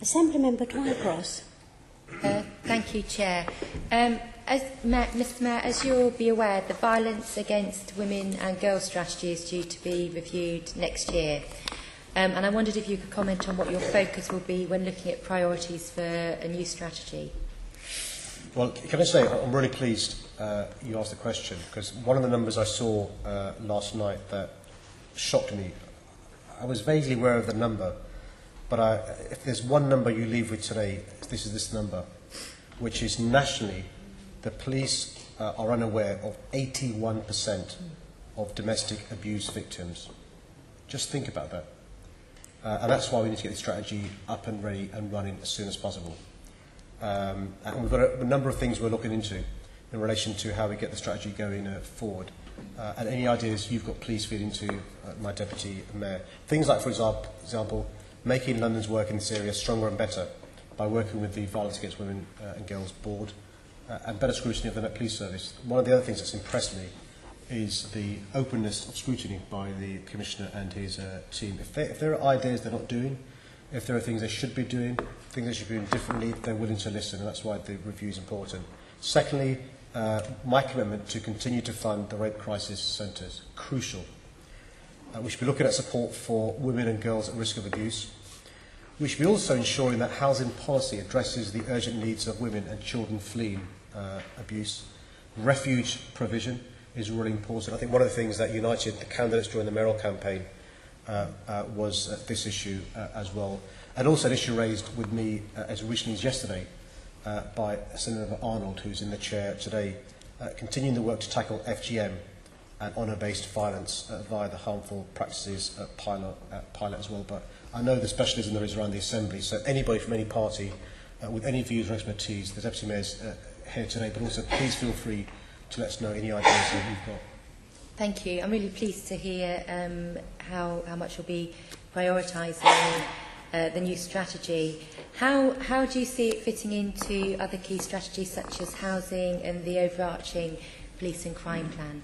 Assembly Member Twycross. Thank you, Chair. Mr Mayor, as you'll be aware, the Violence Against Women and Girls strategy is due to be reviewed next year. And I wondered if you could comment on what your focus will be when looking at priorities for a new strategy. Well, can I say I'm really pleased you asked the question, because one of the numbers I saw last night that shocked me. I was vaguely aware of the number, but if there's one number you leave with today, this is this number, which is nationally, the police are unaware of 81% of domestic abuse victims. Just think about that. And that's why we need to get the strategy up and ready and running as soon as possible. And we've got a number of things we're looking into in relation to how we get the strategy going forward. And any ideas you've got, please feed into my Deputy Mayor. Things like, for example, making London's work in this area stronger and better by working with the Violence Against Women and Girls Board and better scrutiny of the Met Police Service. One of the other things that's impressed me is the openness of scrutiny by the Commissioner and his team. If there are ideas they're not doing, if there are things they should be doing, things they should be doing differently, they're willing to listen, and that's why the review is important. Secondly, my commitment to continue to fund the rape crisis centres, crucial. We should be looking at support for women and girls at risk of abuse. We should be also ensuring that housing policy addresses the urgent needs of women and children fleeing abuse. Refuge provision is really important. I think one of the things that united the candidates during the mayoral campaign was this issue as well. And also an issue raised with me as recently as yesterday by Senator Arnold, who's in the chair today, continuing the work to tackle FGM and honour-based violence via the harmful practices pilot as well. But I know the specialism there is around the Assembly, so anybody from any party with any views or expertise, the Deputy Mayor's here today, but also please feel free to let us know any ideas that you've got. Thank you. I'm really pleased to hear how much you'll be prioritising the new strategy. How do you see it fitting into other key strategies such as housing and the overarching police and crime plan?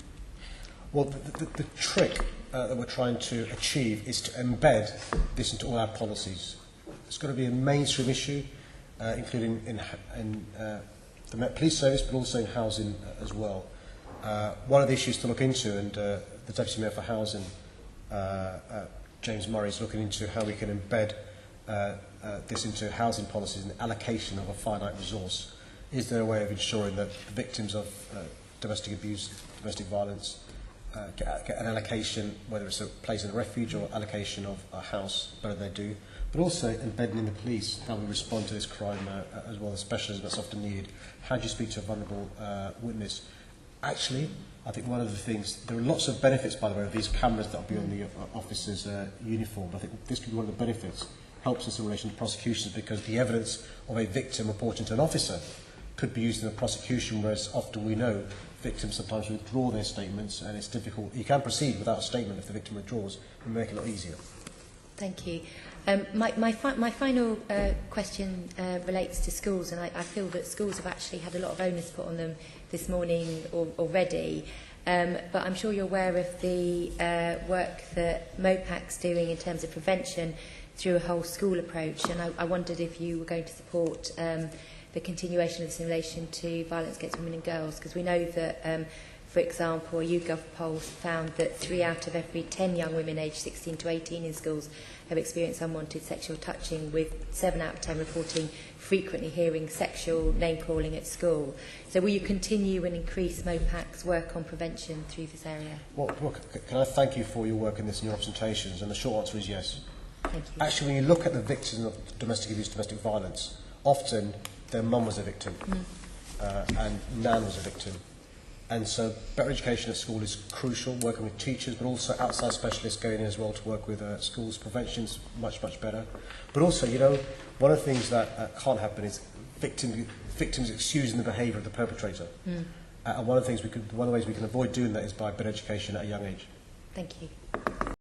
Well, the trick that we're trying to achieve is to embed this into all our policies. It's got to be a mainstream issue, including in the Met Police Service, but also in housing as well. One of the issues to look into, and the Deputy Mayor for Housing, James Murray, is looking into how we can embed this into housing policies and the allocation of a finite resource. Is there a way of ensuring that the victims of domestic abuse, domestic violence, get an allocation, whether it's a place in a refuge or allocation of a house, better they do, but also embedding in the police how we respond to this crime as well as specialism that's often needed. How do you speak to a vulnerable witness? Actually, I think one of the things, there are lots of benefits, by the way, of these cameras that will be on the officer's uniform. I think this could be one of the benefits, helps us in relation to prosecutions, because the evidence of a victim reporting to an officer could be used in a prosecution, whereas often we know victims sometimes withdraw their statements, and it's difficult. You can proceed without a statement if the victim withdraws, and make it a lot easier. Thank you. My final question relates to schools, and I feel that schools have actually had a lot of onus put on them this morning already. But I'm sure you're aware of the work that MOPAC's doing in terms of prevention through a whole school approach, and I wondered if you were going to support the continuation of this in relation to violence against women and girls, because we know that, for example, a YouGov poll found that 3 out of every 10 young women aged 16 to 18 in schools have experienced unwanted sexual touching, with 7 out of 10 reporting frequently hearing sexual name-calling at school. So will you continue and increase MOPAC's work on prevention through this area? Well, can I thank you for your work in this and your presentations? And the short answer is yes. Thank you. Actually, when you look at the victims of domestic abuse, domestic violence, often their mum was a victim and nan was a victim. And so better education at school is crucial, working with teachers, but also outside specialists going in as well to work with schools. Prevention's much better. But also, you know, one of the things that can't happen is victims excusing the behaviour of the perpetrator. And one of the ways we can avoid doing that is by better education at a young age. Thank you.